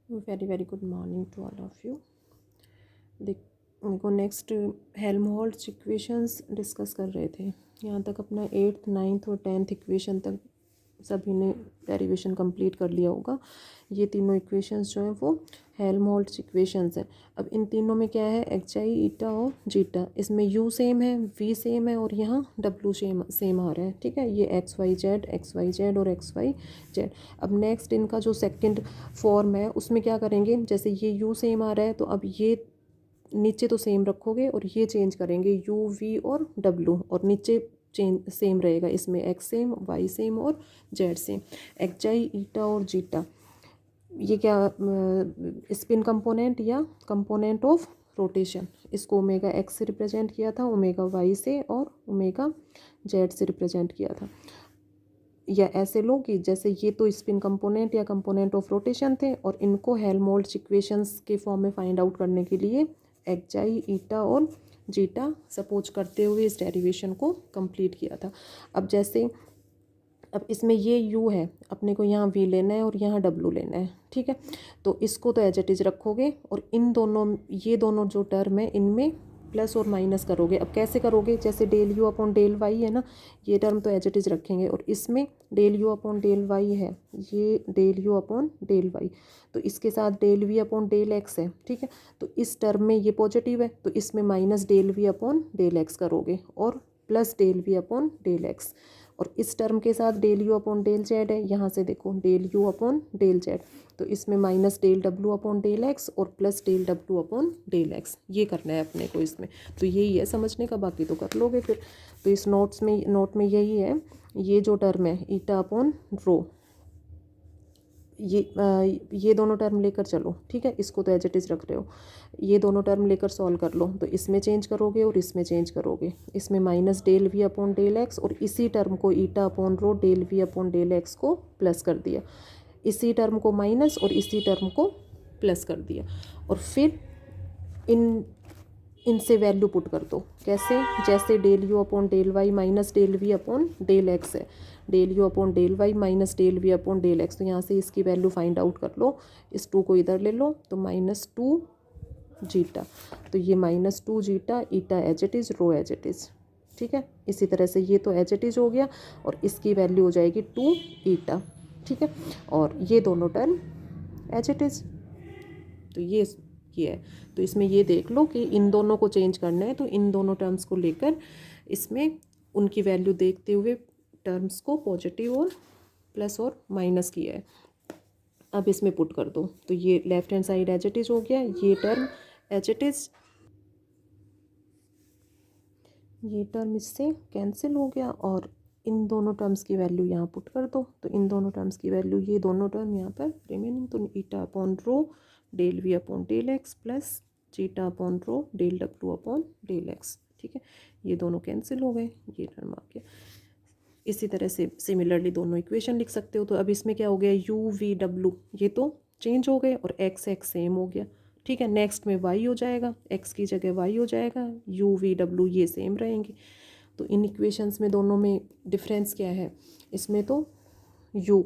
Very very good morning to all of you. देखो next Helmholtz equations डिस्कस कर रहे थे। यहाँ तक अपना 8th 9th और 10th इक्वेशन तक सभी ने डेरिवेशन कंप्लीट कर लिया होगा। ये तीनों इक्वेशंस जो हैं वो हेल्महोल्ट्ज इक्वेशंस हैं। अब इन तीनों में क्या है, एक्स आई ईटा और जीटा। इसमें यू सेम है, वी सेम है और यहाँ डब्लू सेम आ रहा है। ठीक है, ये एक्स वाई जेड और एक्स वाई जेड। अब नेक्स्ट इनका जो सेकंड फॉर्म है उसमें क्या करेंगे, जैसे ये यू सेम आ रहा है तो अब ये नीचे तो सेम रखोगे और ये चेंज करेंगे यू वी और डब्लू, और नीचे चेंज सेम रहेगा। इसमें एक्स सेम, वाई सेम और जेड सेम। एक्स आई ईटा और जीटा ये क्या स्पिन कंपोनेंट या कंपोनेंट ऑफ रोटेशन। इसको ओमेगा एक्स से रिप्रेजेंट किया था, ओमेगा वाई से और ओमेगा जेड से रिप्रेजेंट किया था। या ऐसे लो कि जैसे ये तो स्पिन कंपोनेंट या कंपोनेंट ऑफ रोटेशन थे और इनको हेल्महोल्ट्ज इक्वेशंस के फॉर्म में फाइंड आउट करने के लिए एक्स आई ईटा और जीटा सपोज करते हुए इस डेरिवेशन को कंप्लीट किया था। अब जैसे अब इसमें ये यू है, अपने को यहाँ वी लेना है और यहाँ डब्लू लेना है। ठीक है, तो इसको तो एज इट इज़ रखोगे और इन दोनों, ये दोनों जो टर्म है इनमें प्लस और माइनस करोगे। अब कैसे करोगे, जैसे del u upon del y है ना, ये टर्म तो एज इट इज़ रखेंगे और इसमें del u upon del y है, ये del u upon del y, तो इसके साथ del v upon del x है। ठीक है, तो इस टर्म में ये पॉजिटिव है तो इसमें minus del v upon del x करोगे और plus del v upon del x. और इस टर्म के साथ del u upon del z है, यहाँ से देखो del u upon del z, तो इसमें माइनस डेल डब्लू अपॉन डेल एक्स और प्लस डेल डब्लू अपॉन डेल एक्स। ये करना है अपने को इसमें। तो यही है समझने का, बाकी तो कर लोगे फिर। तो इस नोट में यही है, ये जो टर्म है ईटा अपॉन रो, ये दोनों टर्म लेकर चलो। ठीक है, इसको तो एज इट इज़ रख रहे हो, ये दोनों टर्म लेकर सॉल्व कर लो। तो इसमें चेंज करोगे और इसमें चेंज करोगे, इसमें minus del v upon del x और इसी टर्म को eta upon rho del v upon del x को प्लस कर दिया, इसी टर्म को माइनस और इसी टर्म को प्लस कर दिया। और फिर इनसे वैल्यू पुट कर दो। कैसे, जैसे del u upon del y minus del v upon del x है, del u upon del y minus del v upon del x, तो यहाँ से इसकी वैल्यू फाइंड आउट कर लो। इस टू को इधर ले लो तो -2 जीटा, तो ये -2 zeta, eta as it is, rho as it is. ठीक है, इसी तरह से ये तो एज इट इज़ हो गया और इसकी वैल्यू हो जाएगी 2 ईटा। ठीक है, और ये दोनों टर्म एज इट इज़। तो ये है, तो इसमें ये देख लो कि इन दोनों को चेंज करना है तो इन दोनों टर्म्स को लेकर इसमें उनकी वैल्यू देखते हुए टर्म्स को पॉजिटिव और प्लस और माइनस किया है। अब इसमें पुट कर दो तो ये left hand side as it is हो गया, ये टर्म एज इट इज़, ये टर्म इससे कैंसिल हो गया और इन दोनों टर्म्स की वैल्यू यहाँ पुट कर दो। तो इन दोनों टर्म्स की वैल्यू, ये दोनों टर्म यहाँ पर रिमेनिंग, तो eta upon rho del v upon del x plus zeta upon rho del डब्लू अपॉन डेल एक्स। ठीक है, ये दोनों कैंसिल हो गए, ये टर्म आ गया। इसी तरह से सिमिलरली दोनों इक्वेशन लिख सकते हो। तो अब इसमें क्या हो गया, यू वी डब्लू ये तो चेंज हो गए और एक्स एक्स सेम हो गया। ठीक है, नेक्स्ट में वाई हो जाएगा, एक्स की जगह वाई हो जाएगा, यू वी डब्लू ये सेम रहेंगे। तो इन इक्वेशंस में दोनों में डिफरेंस क्या है, इसमें तो यू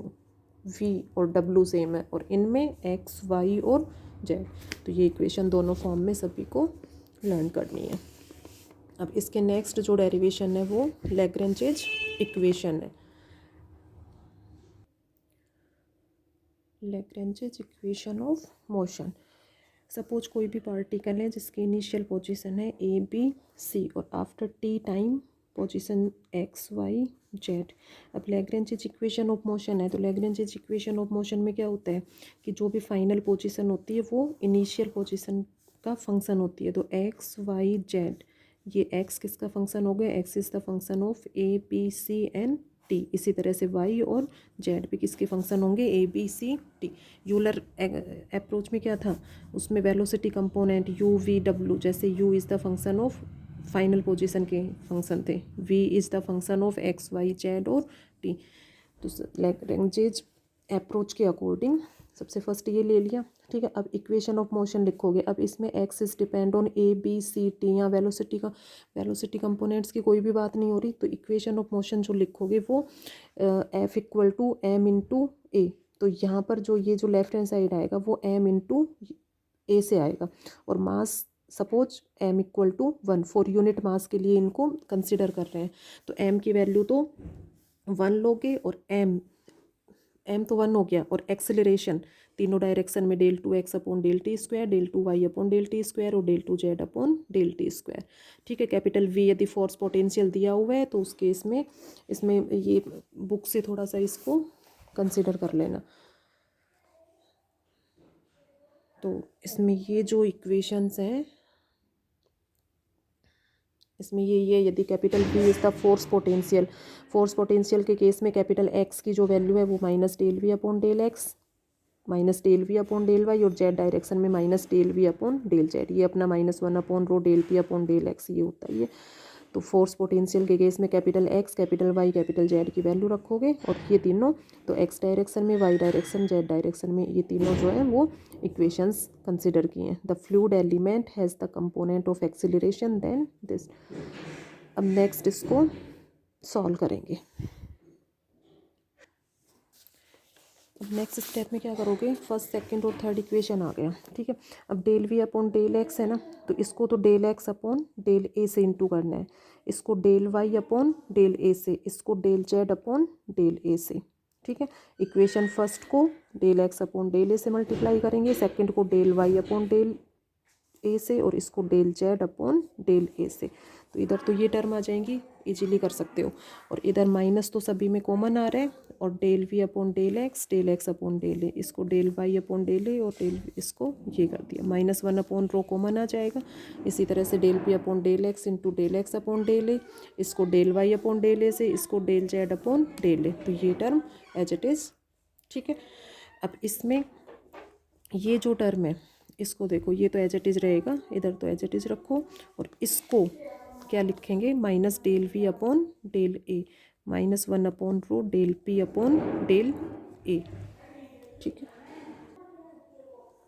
वी और डब्लू सेम है और इनमें एक्स वाई और जेड। तो ये इक्वेशन दोनों फॉर्म में सभी को लर्न करनी है। अब इसके नेक्स्ट जो डेरिवेशन है वो लैग्रेंजेज इक्वेशन है। लैग्रेंजेज इक्वेशन ऑफ मोशन। सपोज कोई भी पार्टिकल है जिसकी इनिशियल पोजीशन है ए बी सी और after t time position x y z. अब लैग्रेंजेज इक्वेशन ऑफ मोशन है, तो लैग्रेंजेज इक्वेशन ऑफ मोशन में क्या होता है कि जो भी फाइनल पोजीशन होती है वो इनिशियल पोजीशन का फंक्शन होती है। तो एक्स वाई जेड, ये एक्स किसका फंक्शन हो गया, x is the function of a b c and t. इसी तरह से वाई और जेड भी किसके फंक्शन होंगे, a b c t. Euler approach में क्या था, उसमें वेलोसिटी कंपोनेंट यू वी डब्लू, जैसे u is the function of final position के फंक्शन थे, v is the function of x y z और टी। तो लैग्रेंजेज अप्रोच के अकॉर्डिंग सबसे फर्स्ट ये ले लिया। ठीक है, अब इक्वेशन ऑफ मोशन लिखोगे। अब इसमें x is depend on a b c t, यहाँ वेलोसिटी कंपोनेंट्स की कोई भी बात नहीं हो रही। तो इक्वेशन ऑफ मोशन जो लिखोगे वो f equal to m into a, तो यहाँ पर जो ये जो लेफ्ट हैंड साइड आएगा वो m इंटू ए से आएगा, और mass suppose m equal to 1, 4 unit mass के लिए इनको कंसिडर कर रहे हैं, तो m की वैल्यू तो 1 लोगे, और m तो 1 हो गया, और एक्सेलरेशन तीनों डायरेक्शन में del two x upon del t square, del two y upon del t square, और del two z upon del t square. ठीक है, कैपिटल वी यदि फोर्स पोटेंशियल दिया हुआ है तो उस केस में इसमें ये बुक से थोड़ा सा इसको कंसिडर कर लेना। तो इसमें ये जो इक्वेशंस हैं, इसमें ये यदि capital V is the force potential के केस में कैपिटल X की जो वैल्यू है वो minus del v upon del x, minus del v upon del y, और जेड डायरेक्शन में minus del v upon del z, ये अपना -1 upon rho del p upon del x ये होता है ये। तो फोर्स पोटेंशियल के केस में capital X, capital Y, capital Z की वैल्यू रखोगे, और ये तीनों तो X डायरेक्शन में, Y डायरेक्शन, Z डायरेक्शन में, ये तीनों जो है वो इक्वेशंस कंसिडर किए हैं। The fluid element has the component of acceleration then this. अब नेक्स्ट इसको सॉल्व करेंगे। अब नेक्स्ट स्टेप में क्या करोगे, फर्स्ट सेकंड और थर्ड इक्वेशन आ गया। ठीक है, अब del v upon del x है ना, तो इसको तो del x upon del a से इंटू करना है, इसको del y upon del a से, इसको del z upon del a से। ठीक है, इक्वेशन फर्स्ट को del x upon del a से मल्टीप्लाई करेंगे, सेकंड को del y upon del a से, और इसको del z upon del a से। तो इधर तो ये टर्म आ जाएंगी, इजीली कर सकते हो, और इधर माइनस तो सभी में कॉमन आ रहा है, और del v upon del x upon del a, इसको del y upon del a, और डेल इसको ये कर दिया, -1 अपॉन रो कॉमन आ जाएगा। इसी तरह से del p upon del x into del x upon del a, इसको del y upon del a से, इसको del z upon del a, तो ये टर्म एज इट इज़। ठीक है, अब इसमें ये जो टर्म है इसको देखो, ये तो एज इट इज़ रहेगा, इधर तो एज इट इज़ रखो, और इसको क्या लिखेंगे, minus del v upon del a, -1 upon rho del p upon del a. ठीक है,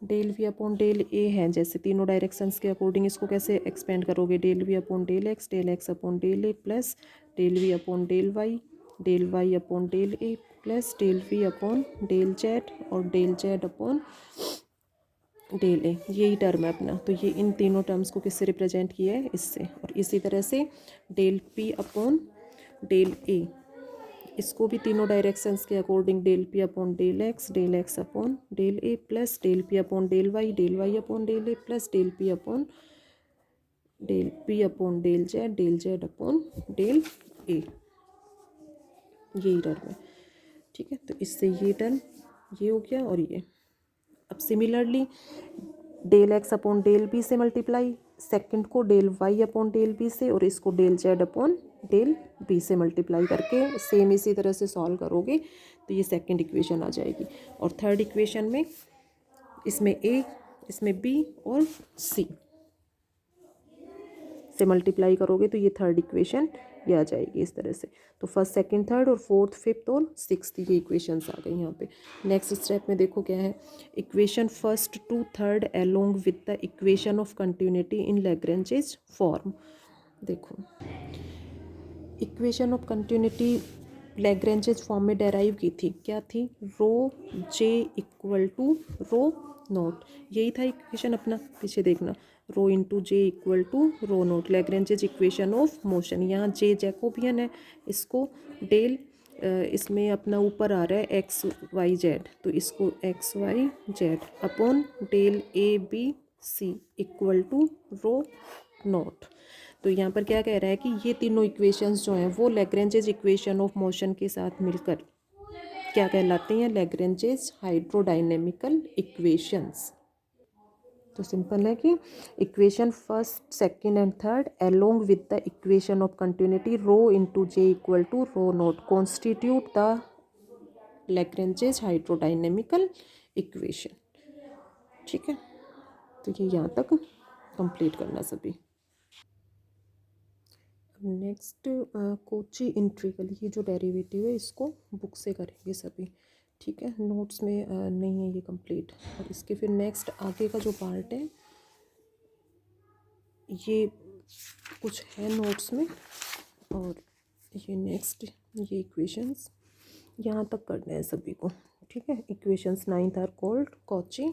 del v upon del a है, जैसे तीनों डायरेक्शंस के अकॉर्डिंग इसको कैसे एक्सपेंड करोगे, del v upon del x upon del a, plus del v upon del y upon del a, plus del v upon del z, और del z upon del a, यही term है अपना। तो ये इन तीनों टर्म्स को किससे रिप्रेजेंट किया है, इससे। और इसी तरह से del p upon del a, इसको भी तीनों डायरेक्शंस के according del p upon del x upon del a, plus del p upon del y upon del a, plus del p upon del z upon del a, यही term है। ठीक है, तो इससे ये टर्म ये हो गया, और ये अब similarly del x upon del b से मल्टीप्लाई, सेकंड को del y upon del b से, और इसको del z upon del b से मल्टीप्लाई करके सेम इसी तरह से सॉल्व करोगे तो ये सेकंड इक्वेशन आ जाएगी। और थर्ड इक्वेशन में इसमें ए, इसमें बी और सी से मल्टीप्लाई करोगे तो ये थर्ड इक्वेशन ये आ जाएगी इस तरह से। तो फर्स्ट सेकंड थर्ड और फोर्थ फिफ्थ और सिक्स्थ ये इक्वेशंस आ गई यहाँ पे। नेक्स्ट स्टेप में देखो क्या है, equation first to third along with the equation of continuity in Lagrange's form. देखो equation of continuity Lagrange's form में डेराइव की थी, क्या थी, rho j equal to rho naught, यही था इक्वेशन अपना, पीछे देखना, rho into j equal to rho naught, Lagrange's equation of motion. यहाँ जे जैकोबियन है, इसको डेल इसमें अपना ऊपर आ रहा है एक्स वाई जेड, तो इसको x y z upon del a b c equal to rho naught. तो यहाँ पर क्या कह रहा है कि ये तीनों इक्वेशंस जो हैं वो लैग्रेंजेस इक्वेशन ऑफ मोशन के साथ मिलकर क्या कहलाते हैं, लैग्रेंजेस हाइड्रोडायनेमिकल इक्वेशंस। तो सिंपल है कि equation first second and third along with the equation of continuity rho into j equal to rho naught constitute the Lagrange's hydrodynamical equation. ठीक है, तो ये यहाँ तक कंप्लीट करना सभी। नेक्स्ट कोची इंटीग्रल, ये जो डेरिवेटिव है इसको बुक से करेंगे सभी। ठीक है, नोट्स में नहीं है ये कंप्लीट। और इसके फिर नेक्स्ट आगे का जो पार्ट है ये कुछ है नोट्स में, और ये नेक्स्ट ये इक्वेशंस यहाँ तक करने हैं सभी को। ठीक है। Equations 9th are called Cauchy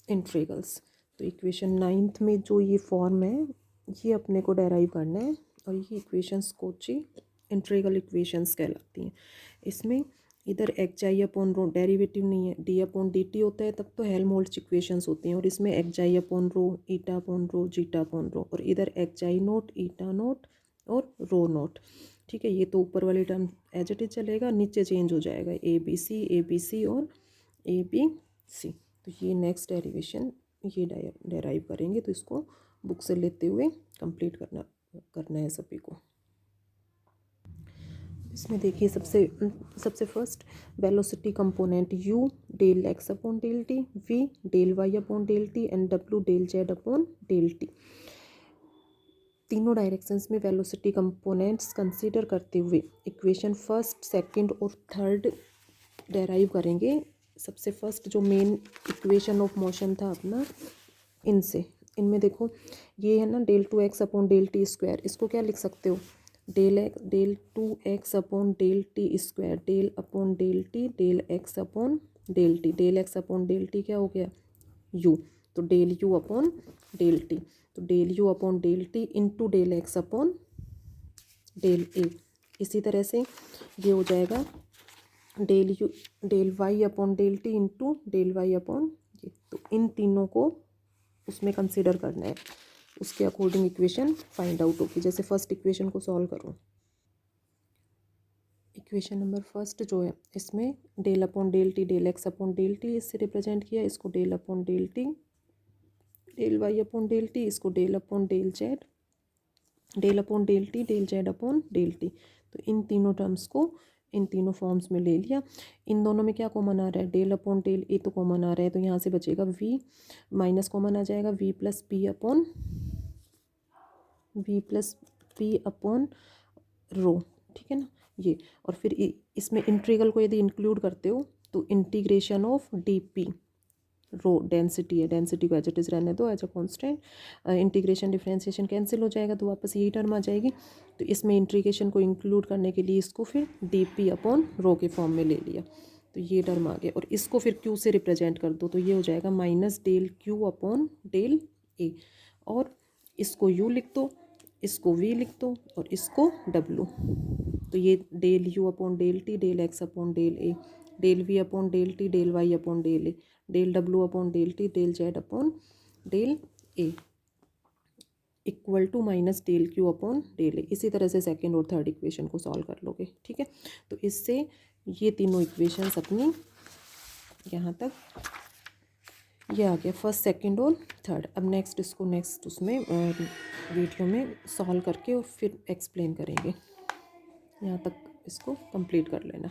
integrals. तो इक्वेशन 9th में जो ये फॉर्म है ये अपने को डेराइव करना है और ये इक्वेशंस कॉची इंट्रीगल इक्वेशंस कहलाती हैं। इसमें इधर एक्स आई अपॉन रो डेरिवेटिव नहीं है, डी अपॉन डी टी होता है तब तो हेल्महोल्ट्ज़ इक्वेशंस होती हैं, और इसमें xi upon rho, eta upon rho, zeta upon rho, और इधर xi naught, eta naught और रो नोट। ठीक है, ये तो ऊपर वाले टर्म एज इट इज चलेगा, नीचे चेंज हो जाएगा ए बी सी और ए बी सी। तो ये नेक्स्ट डेरिवेशन ये डेराइव करेंगे, तो इसको बुक से लेते हुए कंप्लीट करना है सभी को। इसमें देखिए सबसे first velocity component u del x upon del t, v del y upon del t and w del z upon del t. तीनों डायरेक्शंस में वेलोसिटी कंपोनेंट्स कंसीडर करते हुए इक्वेशन फर्स्ट, सेकंड और थर्ड डेराइव करेंगे। सबसे first जो main equation of motion था अपना, इनमें देखो ये है ना del 2x upon del t square, इसको क्या लिख सकते हो, del 2x upon del t square, del upon del t, del x upon del t. Del x upon del t क्या हो गया, u, तो del u upon del t, तो del u upon del t into del x upon del a. इसी तरह से ये हो जाएगा del y upon del t into del y upon ये। तो इन तीनों को उसमें कंसिडर करना है, उसके अकॉर्डिंग इक्वेशन फाइंड आउट होगी। जैसे फर्स्ट इक्वेशन को सॉल्व करो, इक्वेशन नंबर फर्स्ट जो है इसमें del upon del t, del x upon del t इससे रिप्रेजेंट किया, इसको del upon del t, del y upon del t, इसको del upon del z, del upon del t, del z upon del t. तो इन तीनों terms को इन तीनों forms में ले लिया। इन दोनों में क्या कॉमन आ रहा है, डेल अपॉन डेल ए तो कॉमन आ रहा है, तो यहाँ से बचेगा वी, माइनस कॉमन आ जाएगा v plus p upon rho. ठीक है ना ये, और फिर इसमें इंटीग्रल को यदि इंक्लूड करते हो तो integration of d p, rho density है, डेंसिटी को एज इट इज रहने दो as a constant, integration differentiation cancel हो जाएगा तो वापस यही टर्म आ जाएगी। तो इसमें इंटीग्रेशन को इंक्लूड करने के लिए इसको फिर डी पी अपॉन रो के फॉर्म में ले लिया, तो ये टर्म आ गया, और इसको फिर क्यू से रिप्रेजेंट कर दो, तो ये हो जाएगा minus del q upon del a, और इसको यू लिख दो, इसको वी लिख दो और इसको डब्लू। तो ये del u upon del t, del x upon del a, del v upon del t, del y upon del a, del डब्लू upon del t, del z upon del a equal to minus del q upon del a. इसी तरह से second और third equation को solve कर लोगे। ठीक है, तो इससे ये तीनों इक्वेशंस अपनी यहाँ तक ये आ गया, फर्स्ट सेकंड और थर्ड। अब नेक्स्ट इसको नेक्स्ट उसमें वीडियो में सॉल्व करके और फिर एक्सप्लेन करेंगे। यहाँ तक इसको कंप्लीट कर लेना।